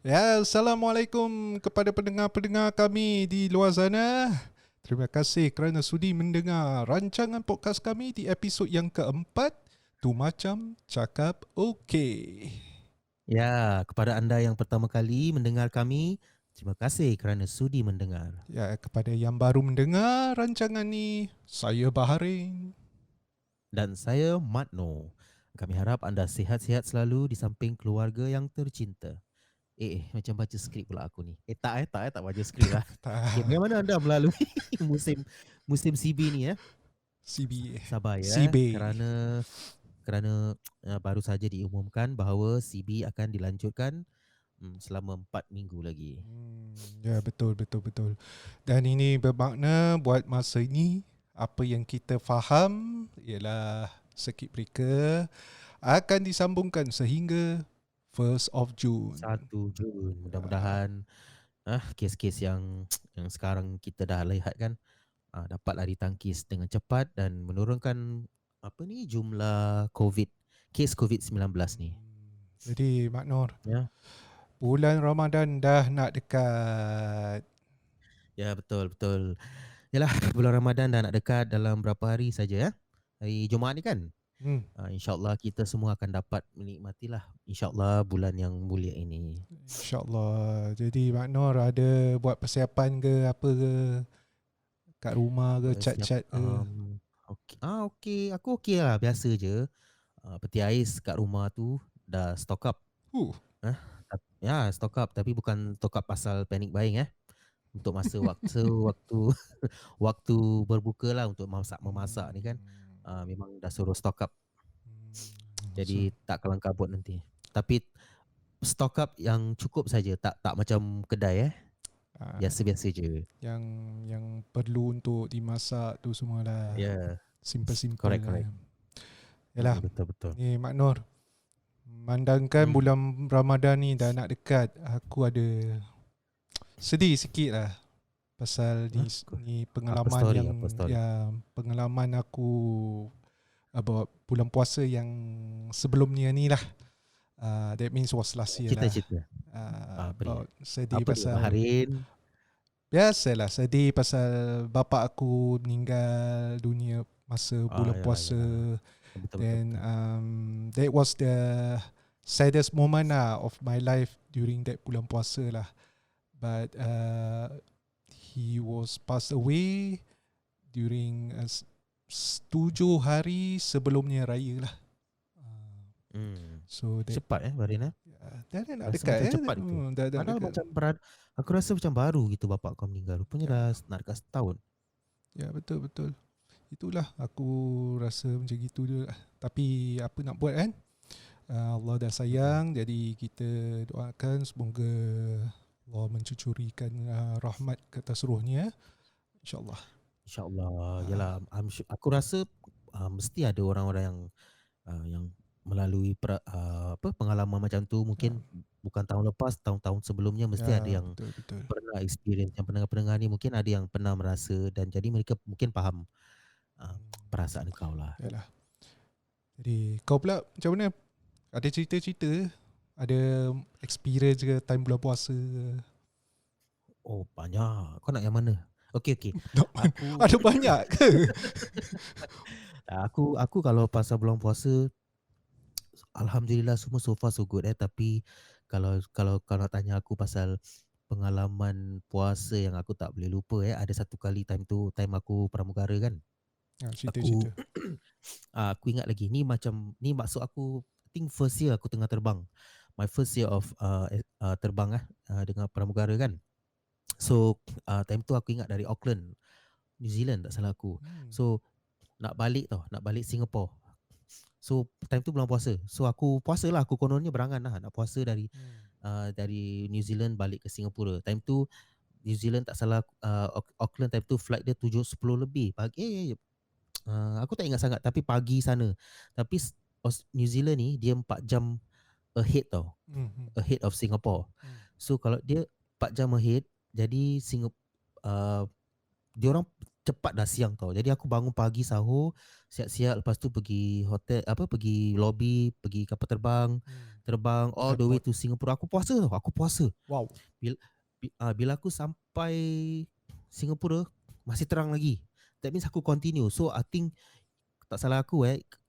Ya, Assalamualaikum kepada pendengar-pendengar kami di luar sana. Terima kasih kerana sudi mendengar rancangan podcast kami di episod yang keempat. Tu Macam Cakap Okey. Ya, kepada anda yang pertama kali mendengar kami, terima kasih kerana sudi mendengar. Ya, kepada yang baru mendengar rancangan ni, saya Baharin. Dan saya Matno. Kami harap anda sihat-sihat selalu di samping keluarga yang tercinta. Macam baca skrip pula aku ni. Tak baca skrip lah. Tak, Bagaimana anda melalui musim musim CB ni ya? CB. Sabar ya, CB. kerana baru saja diumumkan bahawa CB akan dilanjutkan selama 4 minggu lagi. Ya, betul, betul, betul. Dan ini bermakna buat masa ini, apa yang kita faham ialah circuit breaker akan disambungkan sehingga 1st of June. 1 Jun. Ah, Mudah-mudahan kes-kes yang sekarang kita dah lihat kan dapatlah ditangkis dengan cepat dan menurunkan apa ni jumlah kes COVID-19 ni. Jadi Mak Nur, Ya. bulan Ramadan dah nak dekat. Ya, betul betul. Yalah, bulan Ramadan dah nak dekat dalam berapa hari saja ya. Hari Jumaat ni kan. Hmm, InsyaAllah kita semua akan dapat menikmatilah insyaAllah bulan yang mulia ini. InsyaAllah. Jadi Mak Nur ada buat persiapan ke apa ke kat rumah ke, Siap. cat-cat ke? Okey. Okey, aku okey lah, biasa je. Peti ais kat rumah tu dah stock up. Uh, Eh, ya, stock up tapi bukan stock up pasal panic buying untuk masa waktu waktu berbuka lah untuk memasak ni kan. Memang dah suruh stock up. so, Jadi tak kelang kabut nanti. Tapi stock up yang cukup saja, tak macam kedai ah, Biasa-biasa je. yang yang perlu untuk dimasak tu semualah. Ya, Simple-simple correct lah. correct. Yalah, Betul betul. ni Mak Nur, memandangkan Hmm. bulan Ramadan ni dah nak dekat, aku ada sedih sikit lah pasal ni, Hah? ni Apa pengalaman story? yang Apa story? pengalaman aku about bulan puasa yang sebelumnya ni lah. That means was last year lah. Cerita-cerita. Apa dia? About sedih Apa dia? pasal, Baharin. biasalah sedih pasal bapa aku meninggal dunia masa bulan Yalah puasa. yalah. Betul betul Then betul. that was the saddest moment lah of my life during that bulan puasa lah. But he was passed away during 7 hari sebelumnya raya lah. So that Cepat Baharin dah nak Rasa dekat macam cepat itu. dah nak Padahal dekat. macam aku rasa macam baru gitu bapak kau meninggal. Rupanya Ya, dah nak dekat setahun. ya, betul betul. Itulah aku rasa macam gitu je lah. Tapi apa nak buat kan? Allah dah Mm-mm. sayang, jadi kita doakan semoga Allah mencucurikan rahmat ke atas rohnya, insyaAllah. InsyaAllah. Ah, Yalah, aku rasa mesti ada orang-orang yang melalui pengalaman macam tu. ya, Mungkin bukan tahun lepas, tahun-tahun sebelumnya mesti ada ya, yang betul betul. pernah experience. Yang pendengar-pendengar ni mungkin ada yang pernah merasa dan jadi mereka mungkin faham uh, perasaan kau lah. Yalah. Jadi kau pula macam mana? Ada cerita-cerita? Ada experience ke time bulan puasa ke? Oh, banyak. Kau nak yang mana? Okey, okey. Tak, Aku ada banyak ke? aku kalau pasal bulan puasa, alhamdulillah semua so far so good tapi kalau nak tanya aku pasal pengalaman puasa yang aku tak boleh lupa ada satu kali time aku pramugara kan. Aku Cerita-cerita. aku ingat lagi ni maksud aku I think first year aku tengah terbang. My first year of terbang dengan pramugara kan. So time tu aku ingat dari Auckland, New Zealand tak salah aku. Hmm. So nak balik Singapore. So time tu bulan puasa. So aku puasa lah, aku kononnya berangan lah nak puasa dari New Zealand balik ke Singapura. Time tu New Zealand tak salah Auckland time tu flight dia 7:10 lebih pagi. Aku tak ingat sangat tapi pagi sana. Tapi New Zealand ni dia 4 jam ahead tau. Hmm. Hmm. Ahead of Singapore. Hmm. So kalau dia 4 jam ahead, jadi dia orang cepat dah siang tau. Jadi aku bangun pagi sahur, siap-siap lepas tu pergi hotel pergi lobby, pergi kapal terbang. terbang all the way Airport. to Singapura. Aku puasa tau, aku puasa. Wow. Bila aku sampai Singapura masih terang lagi. That means aku continue. So I think tak salah aku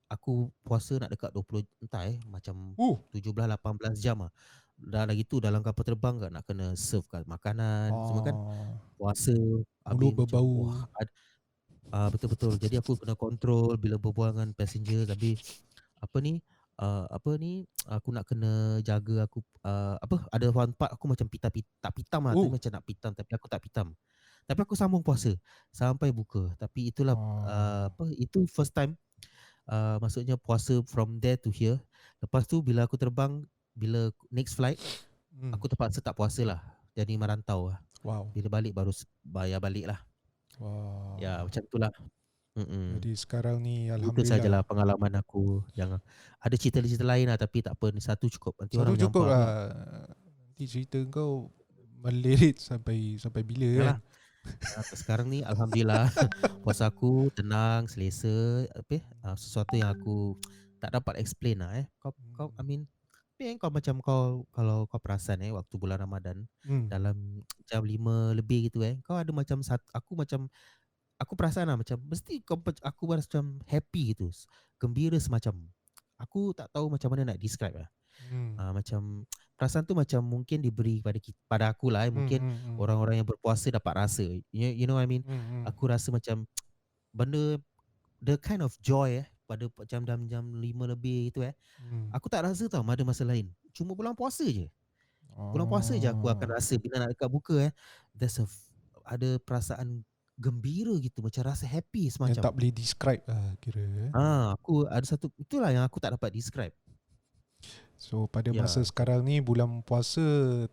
aku puasa nak dekat 20 entah macam Uh. 17-18 jam lah. Dah lagi tu dalam kapal terbang kan nak kena serve kat makanan semua kan. Oh. Puasa Mulut habis macam berbau. wah betul-betul. Jadi aku kena control bila berbual dengan passenger, tapi apa ni aku nak kena jaga aku ada one part aku macam tak pitam lah, tu Uh. macam nak pitam tapi aku tak pitam. Tapi aku sambung puasa sampai buka. Tapi itulah Oh. itu first time maksudnya puasa from there to here. Lepas tu bila aku terbang, bila next flight aku terpaksa tak puasa lah. Jadi merantau lah. Wow. Bila balik baru bayar balik lah. Wow. Ya macam itulah. Jadi sekarang ni Itu sajalah alhamdulillah. pengalaman aku. Yang ada cerita-cerita lain lah, tapi tak apa, ni satu cukup. Nanti Satu orang cukup menyampah pula. lah. Nanti cerita kau melirit sampai bila kan. Yalah. Sekarang ni alhamdulillah puasa aku tenang, selesa. Sesuatu yang aku tak dapat explain lah Kau I mean kau macam kalau kau perasan waktu bulan Ramadan dalam jam 5 lebih gitu kau ada macam aku perasan lah macam mesti aku macam happy gitu, gembira semacam. Aku tak tahu macam mana nak describe lah. Macam perasaan tu macam mungkin diberi pada aku lah mungkin orang-orang yang berpuasa dapat rasa. You know what I mean? Aku rasa macam benda the kind of joy pada jam 5 lebih itu aku tak rasa tau pada masa lain. Cuma bulan puasa je. Bulan puasa je aku akan rasa bila nak dekat buka there's ada perasaan gembira gitu, macam rasa happy Yang semacam. tak boleh describe lah kira. Aku ada satu, itulah yang aku tak dapat describe. So pada masa sekarang ni bulan puasa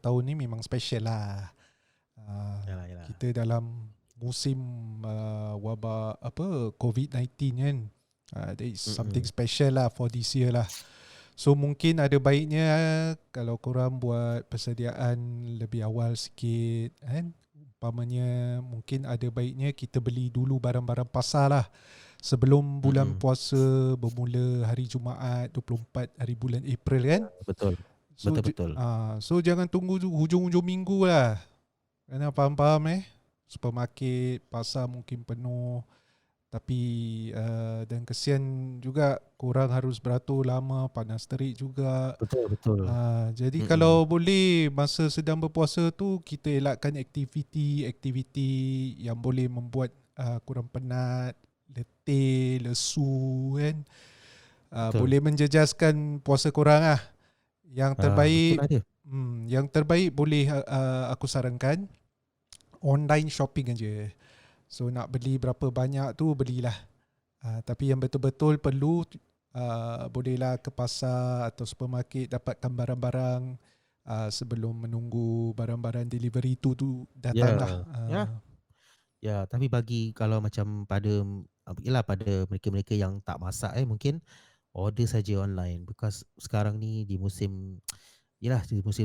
tahun ni memang special lah. Yalah. Kita dalam musim wabak COVID-19 kan. That is something special lah for this year lah. So mungkin ada baiknya kalau korang buat persediaan lebih awal sikit kan. Umpamanya mungkin ada baiknya kita beli dulu barang-barang pasar lah sebelum bulan puasa bermula hari Jumaat 24 hari bulan April kan. Betul. Betul. So jangan tunggu hujung-hujung minggu lah. Kena faham-faham supermarket, pasar mungkin penuh. Tapi dan kesian juga korang harus beratur lama, panas terik juga. Betul. Jadi kalau boleh masa sedang berpuasa tu kita elakkan aktiviti yang boleh membuat korang penat, letih, lesu kan. Boleh menjejaskan puasa korang lah. Yang terbaik boleh aku sarankan online shopping aja. So nak beli berapa banyak tu belilah. Tapi yang betul-betul perlu bolehlah ke pasar atau supermarket dapatkan barang-barang sebelum menunggu barang-barang delivery tu datang lah. Ya, tapi bagi kalau macam pada mereka-mereka yang tak masak mungkin order saja online, because sekarang ni di musim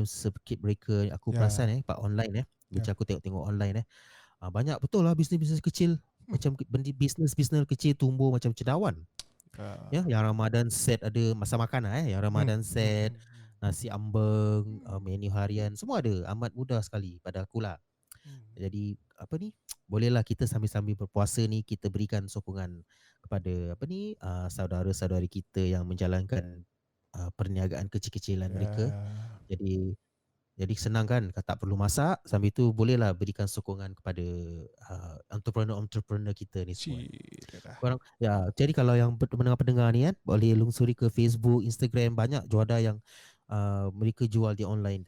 circuit breaker aku perasan pak online macam aku tengok online banyak betul lah bisnes-bisnes kecil macam bisnes kecil tumbuh macam cendawan. Yang Ramadan set ada masa makan yang Ramadan set nasi ambeng, menu harian semua ada, amat mudah sekali pada aku lah. Jadi bolehlah kita sambil-sambil berpuasa ni kita berikan sokongan kepada saudara-saudari kita yang menjalankan perniagaan kecil-kecilan mereka. Jadi senang kan, tak perlu masak, sambil tu bolehlah berikan sokongan kepada entrepreneur kita ni semua. Jadi kalau yang pendengar-pendengar ni boleh lungsuri ke Facebook, Instagram, banyak juada yang mereka jual di online.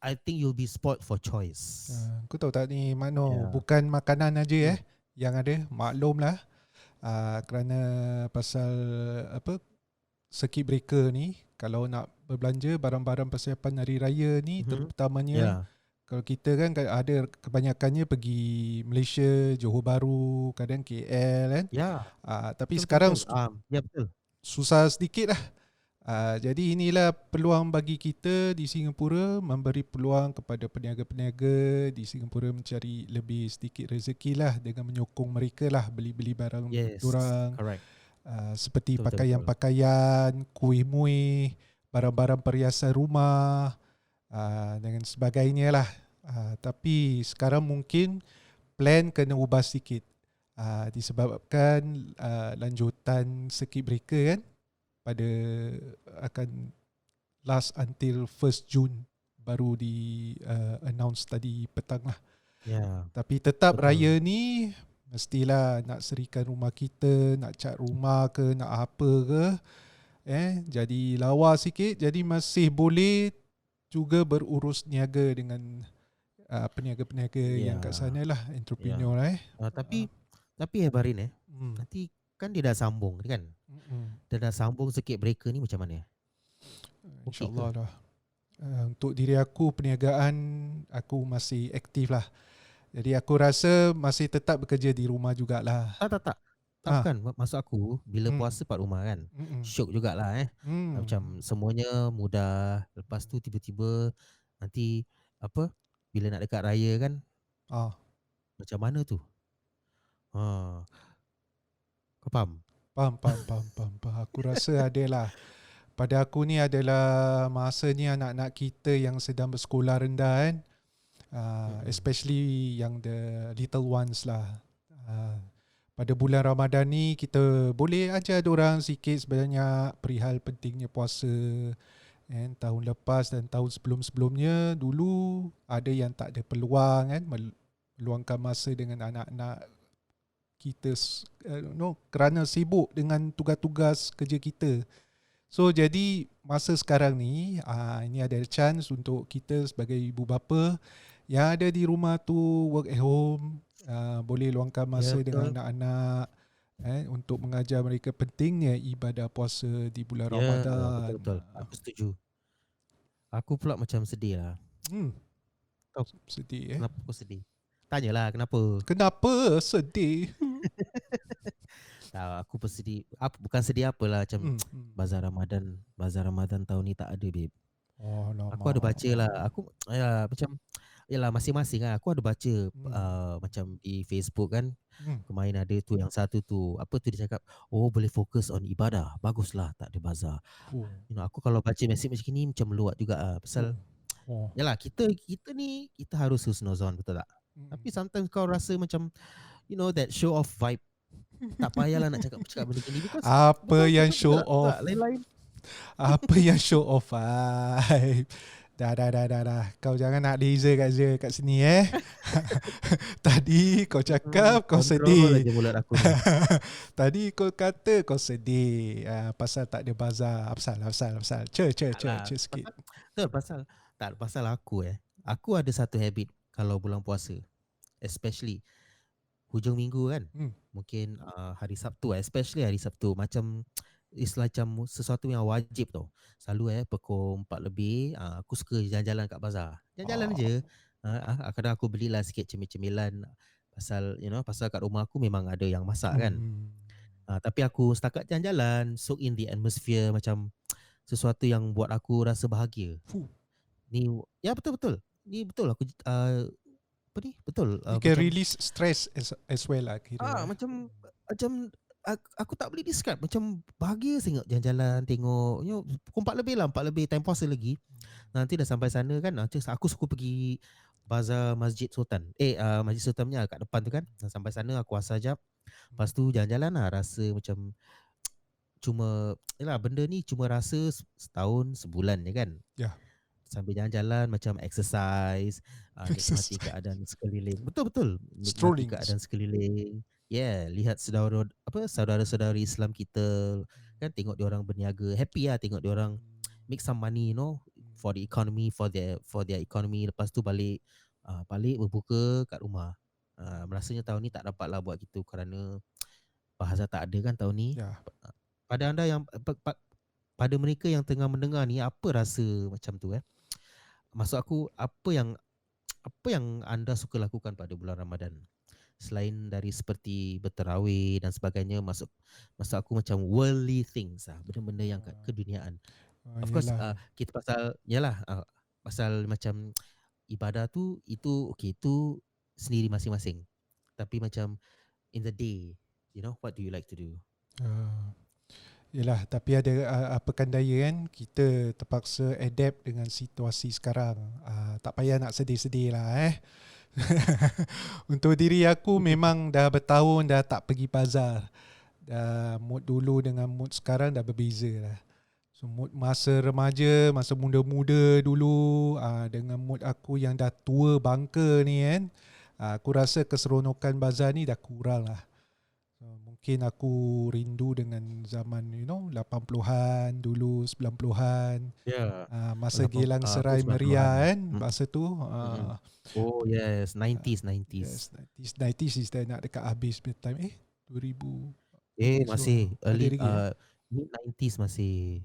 I think you'll be spot for choice. Kau tahu tak ni Makno, bukan makanan aja yang ada, maklumlah kerana pasal circuit breaker ni, kalau nak berbelanja barang-barang persiapan hari raya ni terutamanya kalau kita kan ada kebanyakannya pergi Malaysia, Johor Bahru, kadang KL kan. Tapi betul, sekarang betul. Susah sedikit lah. Jadi inilah peluang bagi kita di Singapura, memberi peluang kepada peniaga-peniaga di Singapura mencari lebih sedikit rezeki lah dengan menyokong mereka lah beli-beli barang dorang. Correct. Seperti Betul, betul, betul. pakaian-pakaian, kuih-muih, barang-barang perhiasan rumah, dengan sebagainya lah. Tapi sekarang mungkin plan kena ubah sikit, disebabkan lanjutan circuit breaker kan, pada akan last until 1st June baru di announce tadi petang lah. Ya, Tapi tetap betul. raya ni mestilah nak serikan rumah kita, nak cat rumah ke, nak apa ke, jadi lawa sikit, jadi masih boleh juga berurus niaga dengan peniaga-peniaga yang kat Ya, sana lah, ya. entrepreneur lah. Tapi Barin Hmm. nanti kan dia dah sambung ni kan. Mm-mm. Dia dah sambung circuit breaker ni macam mana? Okey InsyaAllah ke? lah. Untuk diri aku, perniagaan aku masih aktif lah. Jadi aku rasa masih tetap bekerja di rumah jugalah. Tak, tak, tak. Tak Ah, bukan. Maksud aku bila hmm, puasa kat rumah kan. mm, Syok jugalah hmm, Macam semuanya mudah. Lepas tu tiba-tiba nanti apa? Bila nak dekat raya kan, ah, macam mana tu? Ha, kau faham? faham. Aku rasa adalah pada aku ni adalah masa ni anak-anak kita yang sedang bersekolah rendah kan, Mm-mm. especially yang the little ones lah. Ah, pada bulan Ramadan ni kita boleh ajar diorang sikit sebanyak perihal pentingnya puasa. And tahun lepas dan tahun sebelum-sebelumnya dulu ada yang tak ada peluang kan, meluangkan masa dengan anak-anak kita, kerana sibuk dengan tugas-tugas kerja kita. So jadi masa sekarang ni, ini ada chance untuk kita sebagai ibu bapa yang ada di rumah tu, work at home, boleh luangkan Ya, masa dengan betul. anak-anak, untuk mengajar mereka pentingnya ibadah puasa di bulan Ya, betul Ramadan. betul. Aku setuju. Aku pula macam sedih lah. Hmm, Tahu sedih eh. kenapa aku sedih? Tanyalah kenapa? Kenapa sedih? Tahu aku bersedih. Bukan sedih apalah macam Hmm, hmm. Bazar Ramadan tahun ni tak ada babe. Oh Aku ada lama. baca lah. Aku ya macam yalah masing-masing kan. Aku ada baca Hmm, macam di Facebook kan. hmm. Kemarin ada tu yang satu tu. Apa tu dia cakap? Oh boleh fokus on ibadah. Baguslah tak ada bazar. Oh, Aku kalau baca mesej macam ni macam meluat juga oh, pasal oh. yalah kita ni kita harus husnuzon betul tak? Hmm. Tapi sometimes kau rasa macam that show off vibe. Tak payahlah nak cakap benda gini because Apa yang betul show tak? off? Lain-lain. Apa yang show off? Dah. Kau jangan nak laser kat sini Tadi kau cakap kau Kontrol sedih. aja mulut aku ni. Tadi kau kata kau sedih, pasal tak ada bazar. Apasal. Cer Taklah. sikit. Pasal aku Aku ada satu habit kalau bulan puasa, especially hujung minggu kan. Hmm. Mungkin hari Sabtu especially hari Sabtu macam macam sesuatu yang wajib tau. Selalu pukul 4 lebih aku suka jalan-jalan kat bazar. Jalan-jalan Ah. je. Kadang aku belilah sikit cemil-cemilan pasal pasal kat rumah aku memang ada yang masak kan. Hmm. Tapi aku setakat jalan-jalan, soak in the atmosphere macam sesuatu yang buat aku rasa bahagia. Fuh. Ni ya betul-betul. Ni betul aku apa ni? Betul You can macam release stress as well lah kira. macam aku tak boleh describe macam bahagia sangat jalan-jalan tengok pukul 4 lebih lah 4 lebih time puasa lagi. Nanti dah sampai sana kan aku suka pergi bazar Masjid Sultan. Masjid Sultan punya kat depan tu kan. Dah sampai sana aku asal jap. Lepas tu jalan-jalan lah rasa macam cuma yalah benda ni cuma rasa setahun sebulan je kan. Ya. Sambil jalan-jalan macam exercise, nikmati Exercise. keadaan sekeliling. Betul-betul, nikmati Strolling. keadaan sekeliling. Lihat saudara-saudari Islam kita kan tengok dia orang berniaga, happy lah tengok dia orang make some money for the economy, for their economy. Lepas tu balik berbuka kat rumah. Rasanya tahun ni tak dapatlah buat gitu kerana bahasa tak ada kan tahun ni. Ya. Pada anda yang pada mereka yang tengah mendengar ni apa rasa macam tu Maksud aku apa yang anda suka lakukan pada bulan Ramadan? Selain dari seperti berterawih dan sebagainya, maksud aku macam worldly things benda-benda yang keduniaan. Of course Yelah. kita pasal macam ibadah tu itu sendiri masing-masing. Tapi macam in the day, what do you like to do? Uh, Yelah, tapi ada apakan daya kan, kita terpaksa adapt dengan situasi sekarang. Tak payah nak sedih-sedih lah Untuk diri aku memang dah bertahun dah tak pergi bazar. Dah mood dulu dengan mood sekarang dah berbeza lah. So mood masa remaja, masa muda-muda dulu dengan mood aku yang dah tua bangka ni kan, aku rasa keseronokan bazar ni dah kurang lah. Mungkin aku rindu dengan zaman 80-an dulu, 90-an. Ya. Masa Geylang Aku Serai 90-an. Meriah kan, masa tu. Oh yes, 90s. Yes, 90s is dah nak dekat habis punya time. 2000. Masih Ada early lagi mid 90s masih.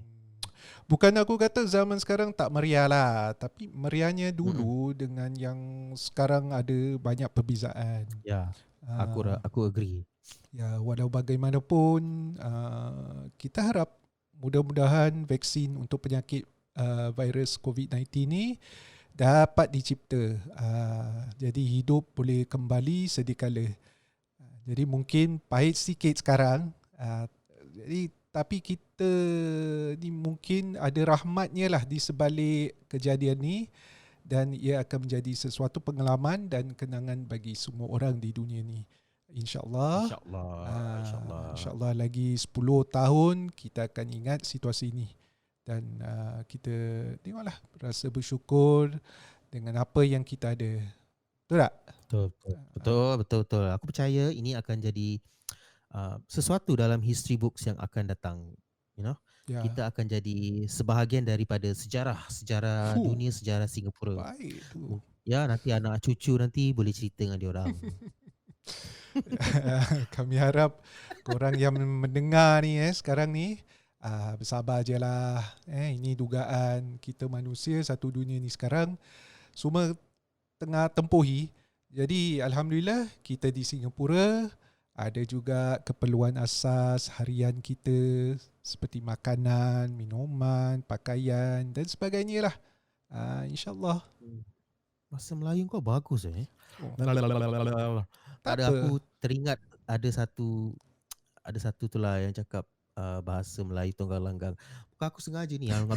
Bukan aku kata zaman sekarang tak meriah lah, tapi meriahnya dulu dengan yang sekarang ada banyak perbezaan. Ya, Ah, aku agree. Ya, walau bagaimanapun, kita harap mudah-mudahan vaksin untuk penyakit virus COVID-19 ni dapat dicipta. Jadi hidup boleh kembali sedikala. Jadi mungkin pahit sikit sekarang. Jadi tapi kita ni mungkin ada rahmatnya lah di sebalik kejadian ni, dan ia akan menjadi sesuatu pengalaman dan kenangan bagi semua orang di dunia ni. InsyaAllah. InsyaAllah lagi 10 tahun kita akan ingat situasi ini. Dan kita tengoklah, rasa bersyukur dengan apa yang kita ada. Betul tak? Betul. Aku percaya ini akan jadi sesuatu dalam history books yang akan datang. Ya. Kita akan jadi sebahagian daripada sejarah dunia, sejarah Singapura. Baik tu. Ya, nanti anak cucu nanti boleh cerita dengan dia orang. Kami harap korang yang mendengar ni sekarang ni bersabar je lah. Ini dugaan kita manusia satu dunia ni sekarang semua tengah tempuhi. Jadi alhamdulillah kita di Singapura ada juga keperluan asas harian kita seperti makanan, minuman, pakaian dan sebagainya lah. InsyaAllah. Bahasa Melayu kau bagus Tak Ada apa. aku teringat ada satu tu lah yang cakap bahasa Melayu tunggal langgang. Bukan aku sengaja ni yang aku.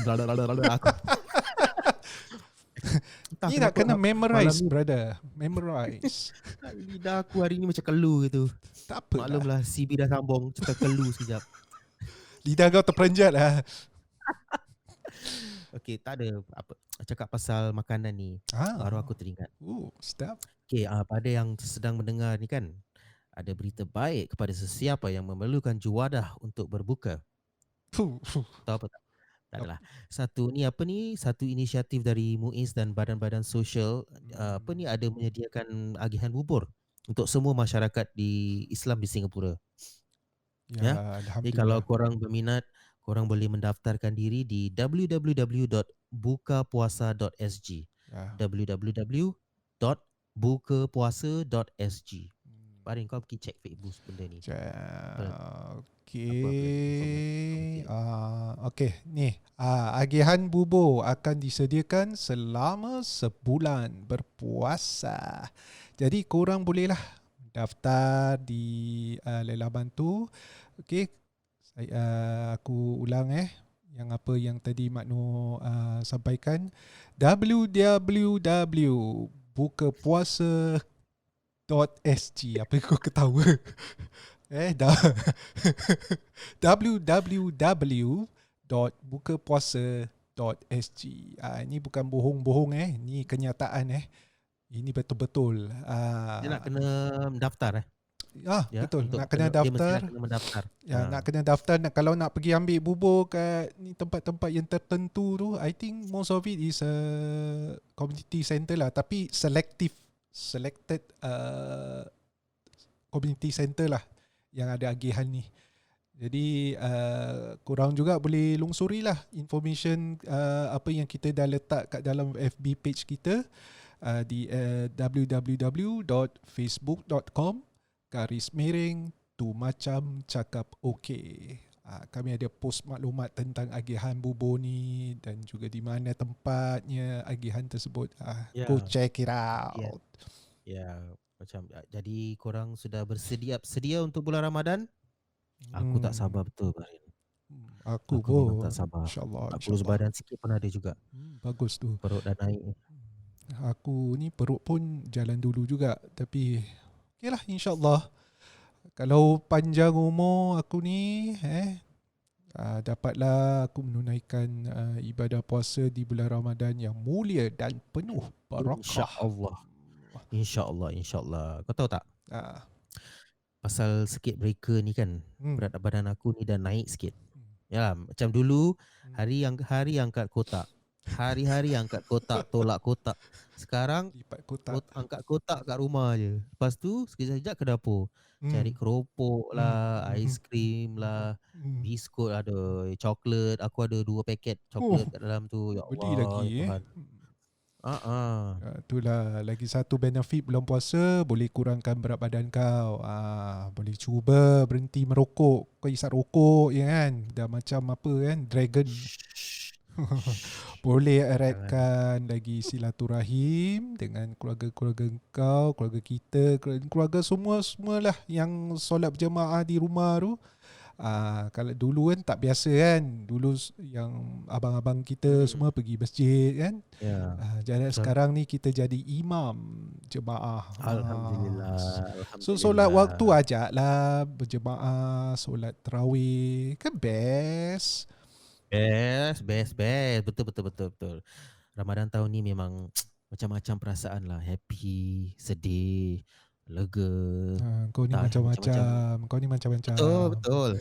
Ni nak kena memorize, malam ni, brother. Memorize. lidah aku hari ni macam kelu gitu. Tak apa lah. Maklumlah CB dah sambung, cakap kelu sekejap. Lidah kau terperanjat lah. Okey, tak ada apa cakap pasal makanan ni. Baru aku teringat. Sedap. Okey, pada yang sedang mendengar ni kan, ada berita baik kepada sesiapa yang memerlukan juadah untuk berbuka. Tahu apa tak? Tak adalah. Satu inisiatif dari MUIS dan badan-badan sosial ada menyediakan agihan bubur untuk semua masyarakat di Islam di Singapura. Ya. Jadi kalau korang berminat, korang boleh mendaftarkan diri di www.bukapuasa.sg. www.bukapuasa.sg. Paling kau pergi check Facebook benda ni. Okey, ni agihan bubur akan disediakan selama sebulan berpuasa. Jadi korang bolehlah daftar di laman tu. Okey, aku ulang yang apa yang tadi Makno sampaikan. www.bukapuasa.sg. Apa kau ketawa? www.bukapuasa.sg. Ini bukan bohong-bohong ini kenyataan Ini betul-betul. Dia nak kena daftar betul. Nak kena daftar. Dia mesti nak kena mendaftar. Nak kena daftar. Kalau nak pergi ambil bubur kat ni tempat-tempat yang tertentu tu, I think most of it is community center lah. Tapi selected community center lah yang ada agihan ni. Jadi korang juga boleh lungsuri lah information apa yang kita dah letak kat dalam FB page kita di www.facebook.com/tu macam cakap okey. Kami ada post maklumat tentang agihan bubur ni dan juga di mana tempatnya agihan tersebut. Go check it out. Macam jadi korang sudah sedia untuk bulan Ramadan? Aku tak Hmm. sabar betul, Barin. Aku Aku memang tak pun. sabar. InsyaAllah, Nak kurus insyaAllah. badan sikit pun ada juga. Bagus tu. Perut dah naik. Aku ni perut pun jalan dulu juga. Tapi, okay lah, insyaAllah. Kalau panjang umur aku ni, dapatlah aku menunaikan ibadah puasa di bulan Ramadan yang mulia dan penuh barakah. InsyaAllah. InsyaAllah, insyaAllah. Kau tahu tak? Ah. Pasal sikit breaker ni kan, Hmm. berat badan aku ni dah naik sikit. Ya, macam dulu hari angkat kotak. Hari-hari angkat kotak, tolak kotak. Sekarang Lipat kotak. angkat kotak kat rumah je. Lepas tu sekejap-sekejap ke dapur. Cari keropok lah, aiskrim lah, biskut ada, coklat. Aku ada 2 paket Oh, coklat kat dalam tu. Ya beli Allah, ya lagi Tuhan. Itulah lagi satu benefit bulan puasa, boleh kurangkan berat badan kau. Boleh cuba berhenti merokok. Kau isap rokok ya kan. Dah macam apa kan, dragon. Boleh eratkan lagi silaturahim dengan keluarga-keluarga kau, keluarga kita, keluarga semualah yang solat berjemaah di rumah tu. Kalau dulu kan tak biasa kan. Dulu yang abang-abang kita semua pergi masjid kan. Ya. Jadi sekarang ni kita jadi imam jemaah. Alhamdulillah. So Alhamdulillah. solat waktu ajaklah berjemaah, solat tarawih. Kan best. Best. Betul. Ramadan tahun ni memang macam-macam perasaan lah. Happy, sedih, lega. Kau ni Macam-macam. macam-macam. Kau ni macam-macam. Betul.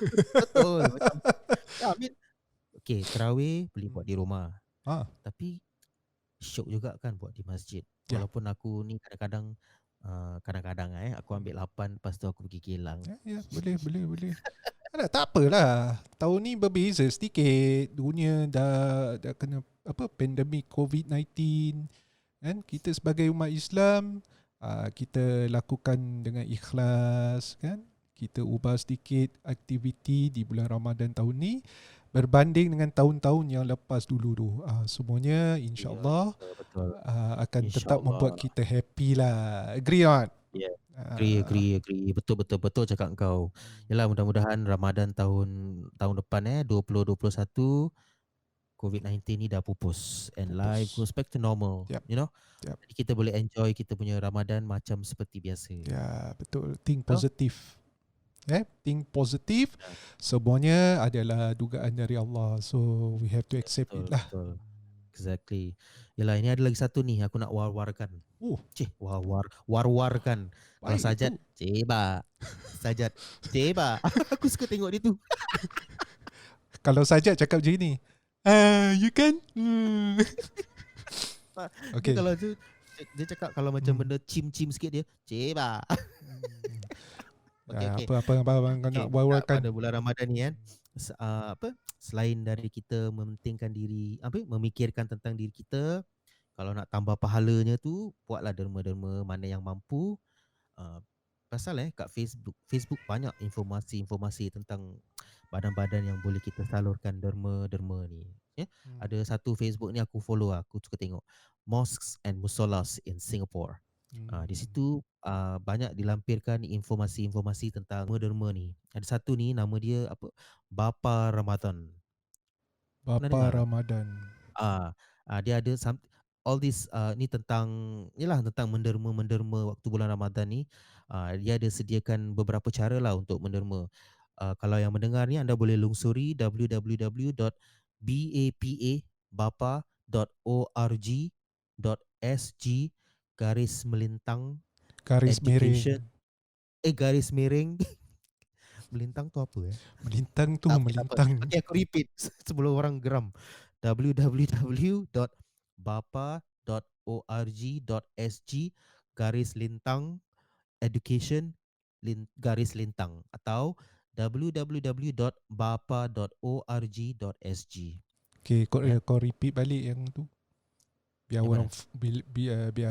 Macam, I mean, okay, tarawih boleh buat di rumah. Tapi syok juga kan buat di masjid. Walaupun aku ni kadang-kadang aku ambil 8, lepas tu aku pergi kilang. Ya, boleh. Tak apalah. Tahun ni berbeza sedikit. Dunia dah kena pandemik COVID-19 kan. Kita sebagai umat Islam, kita lakukan dengan ikhlas kan. Kita ubah sedikit aktiviti di bulan Ramadan tahun ni berbanding dengan tahun-tahun yang lepas dulu tu. Semuanya insya-Allah akan tetap membuat kita happy lah. Agree or not? Yeah. Agree. Betul cakap kau. Yalah, mudah-mudahan Ramadan tahun depan 2021 COVID-19 ni dah pupus and life goes back to normal. You know? Jadi kita boleh enjoy kita punya Ramadan macam seperti biasa. Ya, betul. Think positive. Think positive. Semuanya adalah dugaan dari Allah. So we have to accept it lah. Betul. Exactly. Yalah, ini ada lagi satu ni aku nak war-warkan. War-warkan. Kalau Sajat, ceba. Sajat, ceba. Aku suka tengok dia tu. Kalau Sajat cakap macam ni, you can. Okay. Dia kalau tu, dia cakap kalau macam benda cim-cim sikit dia, ceba. Okay. Apa kau nak war-warkan? Pada bulan Ramadan ni kan, selain dari kita mementingkan diri, memikirkan tentang diri kita, kalau nak tambah pahalanya tu, buatlah derma-derma mana yang mampu. Pasal kat Facebook banyak informasi tentang badan-badan yang boleh kita salurkan derma-derma ni. Ada satu Facebook ni aku follow, aku suka tengok, Mosques and Musollas in Singapore. Di situ banyak dilampirkan informasi-informasi tentang derma ni. Ada satu ni nama dia Bapa Ramadan. Bapa Ramadan. Dia ada all this ni tentang menderma waktu bulan Ramadan ni. Dia ada sediakan beberapa cara lah untuk menderma. Kalau yang mendengar ni, anda boleh lungsuri www.bapa.org.sg /education garis miring melintang tu apa Melintang tu melintang. Okay, aku repeat sebelum orang geram. www.bapa.org.sg /education / atau www.bapa.org.sg. Okay, kau repeat balik yang tu. Biar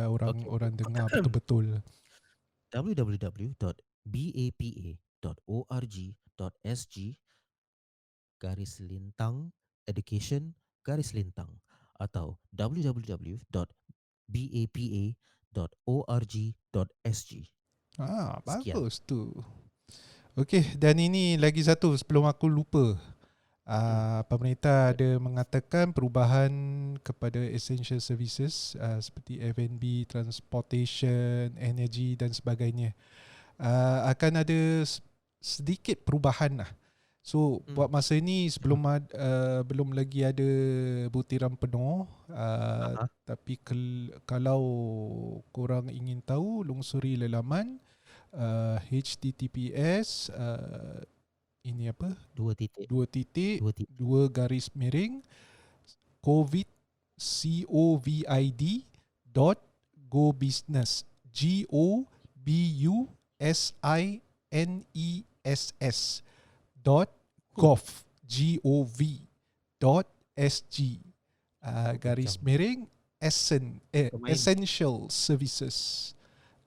orang dengar betul-betul. www.bapa.org.sg /education atau www.bapa.org.sg. Bagus tu. Okey, dan ini lagi satu sebelum aku lupa. Pemerintah ada mengatakan perubahan kepada essential services seperti F&B, transportation, energy dan sebagainya. Akan ada sedikit perubahan lah. So buat masa ni belum lagi ada butiran penuh, tapi kalau korang ingin tahu, lungsuri laman https ini apa? 2 titik. 2 titik 2 titik. 2 garis miring COVID dot go business GOBUSINESS dot gov dot sg garis miring essential services.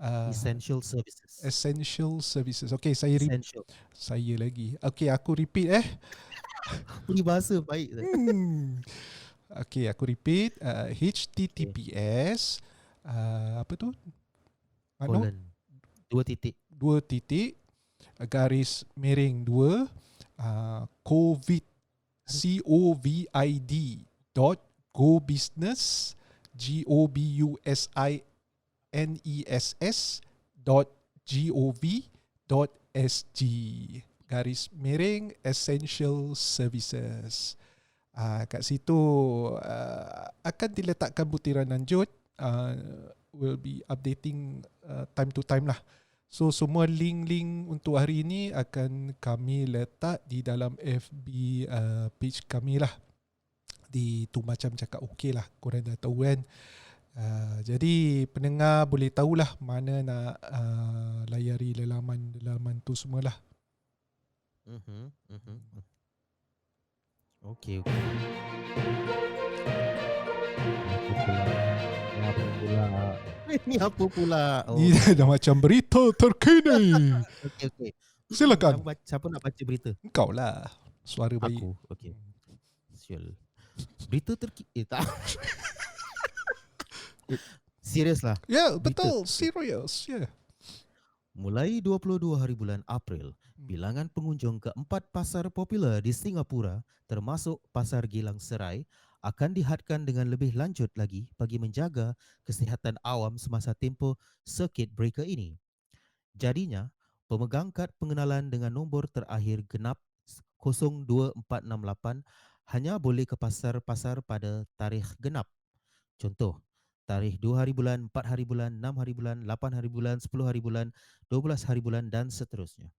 Essential services. Essential services. Okay, Essential. saya lagi. Okay, aku repeat Punya bahasa baik. Okay, aku repeat. HTTPS apa tu? Colon 2 titik 2 titik garis miring 2 COVID dot go business GOBUSINESS dot gov.sg garis miring essential services. Kat situ akan diletakkan butiran lanjut. Will be updating time to time lah. So semua link-link untuk hari ini akan kami letak di dalam FB page kami lah. Di tu macam cakap okey lah, korang dah tahu kan. Jadi pendengar boleh tahulah mana nak layari laman tu semualah. Okey. Ini apa pula? Ni dah macam berita terkini. Okey. Silakan. Siapa nak baca berita? Engkau lah. Suara baik. Aku. Okey. Sial. Berita terkini. Tak. Serius lah. Ya, betul. Serius. Ya. Mulai 22 hari bulan April, bilangan pengunjung ke 4 pasar popular di Singapura, termasuk Pasar Geylang Serai, akan dihadkan dengan lebih lanjut lagi bagi menjaga kesihatan awam semasa tempoh circuit breaker ini. Jadinya, pemegang kad pengenalan dengan nombor terakhir genap 02468 hanya boleh ke pasar-pasar pada tarikh genap. Contoh, tarikh 2 hari bulan, 4 hari bulan, 6 hari bulan, 8 hari bulan, 10 hari bulan, 12 hari bulan dan seterusnya.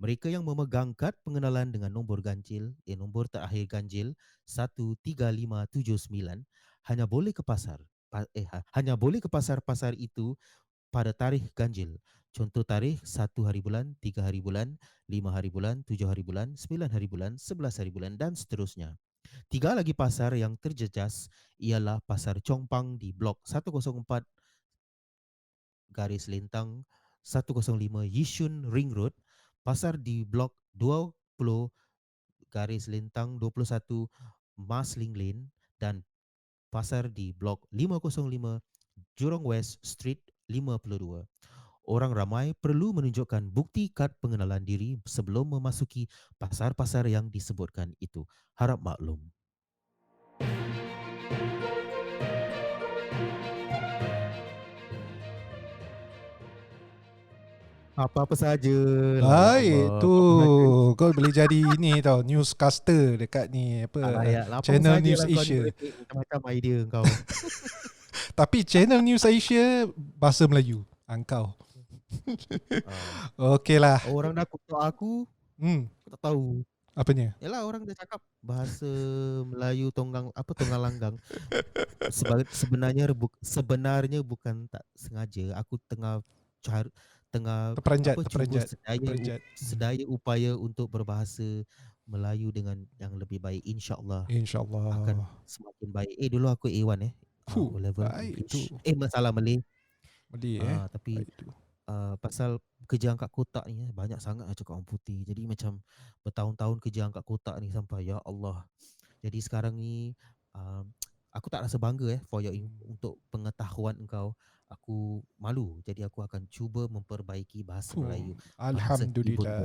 Mereka yang memegang kad pengenalan dengan nombor ganjil, nombor terakhir ganjil 13579 hanya boleh ke pasar-pasar itu pada tarikh ganjil. Contoh tarikh 1 hari bulan, 3 hari bulan, 5 hari bulan, 7 hari bulan, 9 hari bulan, 11 hari bulan dan seterusnya. 3 lagi pasar yang terjejas ialah Pasar Chong Pang di Blok 104 garis lintang 105 Yishun Ring Road, pasar di Blok 20 garis lintang 21 Marsiling Lane dan pasar di Blok 505 Jurong West Street 52. Orang ramai perlu menunjukkan bukti kad pengenalan diri sebelum memasuki pasar-pasar yang disebutkan itu. Harap maklum. Apa-apa saja. Baik tu. Kau boleh jadi ini tau, newscaster dekat ni apa Channel News Asia. Macam-macam idea kau. Tapi Channel News Asia bahasa Melayu. Engkau. Okeylah. Orang dah kutuk aku. Aku tak tahu. Apanya? Yalah, orang dah cakap bahasa Melayu tonggang langgang. Sebenarnya bukan tak sengaja. Aku tengah terperanjat. Sedaya upaya untuk berbahasa Melayu dengan yang lebih baik. InsyaAllah akan semakin baik. Dulu aku A1 level English. Masalah Malay. Tapi pasal kerja angkat kotak ni banyak sangat cakap orang putih. Jadi macam bertahun-tahun kerja angkat kotak ni sampai ya Allah. Jadi sekarang ni aku tak rasa bangga for untuk pengetahuan engkau. Aku malu. Jadi aku akan cuba memperbaiki bahasa Melayu, bahasa ibunda aku. Alhamdulillah.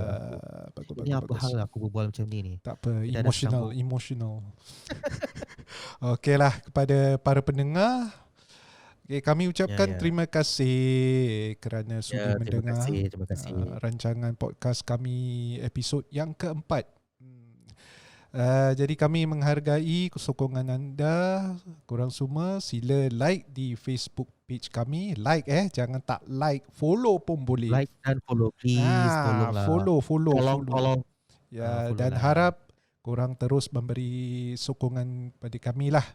Bagus, Ini bagus, apa bagus. hal aku berbual macam ni? Tak apa, Kita dah sambung. emotional. Okeylah, kepada para pendengar, kami ucapkan terima kasih kerana sudi mendengar Terima kasih. rancangan podcast kami episod yang keempat. Jadi kami menghargai sokongan anda. Korang semua sila like di Facebook page kami. Like jangan tak like, follow pun boleh. Like dan follow, please. Tolonglah. Follow. Ya, follow dan lah. harap korang terus memberi sokongan pada kami lah.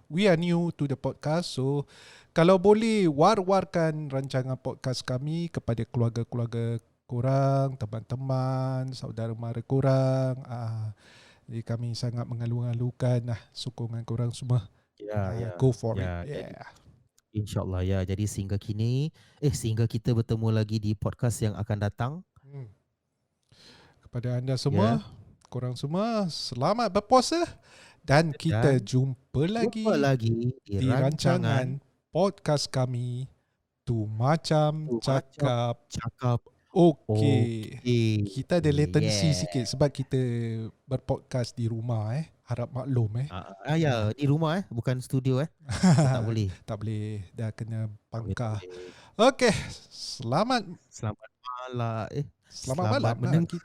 We are new to the podcast, so kalau boleh war-warkan rancangan podcast kami kepada keluarga-keluarga korang, teman-teman, saudara mara korang. Jadi kami sangat mengalu-alukan sokongan korang semua. Go for it. InsyaAllah ya. Jadi sehingga kita bertemu lagi di podcast yang akan datang. Kepada anda semua, korang semua selamat berpuasa. Dan kita jumpa lagi di rancangan podcast kami Tu Macam Cakap. Okey. Kita ada latency sikit sebab kita berpodcast di rumah Harap maklum Ya, di rumah bukan studio tak boleh. Tak boleh, dah kena pangkah. Okey, selamat malam. Selamat malam mendengar.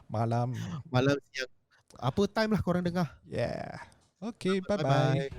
Malam Malam siang. Apa time lah korang dengar. Okay, bye-bye.